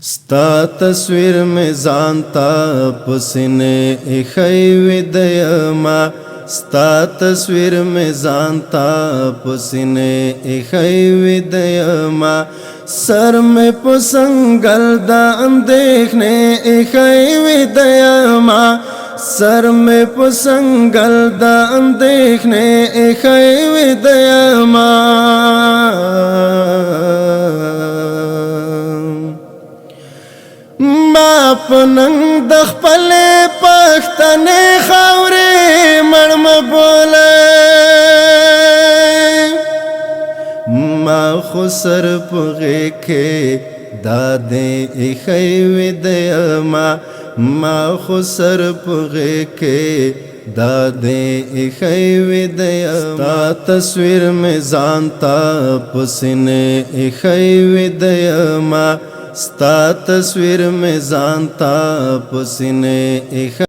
ستا تصویر میں زانتا پسینے ایخی ودیما ستا تصویر میں زانتا پسینے ایخی ودیما سر میں پسنگل دا اندیخنے ایخی ودیما سر میں پسنگل دا اندیخنے ایخی ودیما ما پننگ د خپل پښتنې خاورې مړم بوله ما خو سر پغې کې دادې ایخی ودیما ما خو سر پغې کې دادې ایخی ودیما ستا تصویر میں زانتا پسینے ایخی ودیما ستا تصویر میں زانتا پسینے ایخی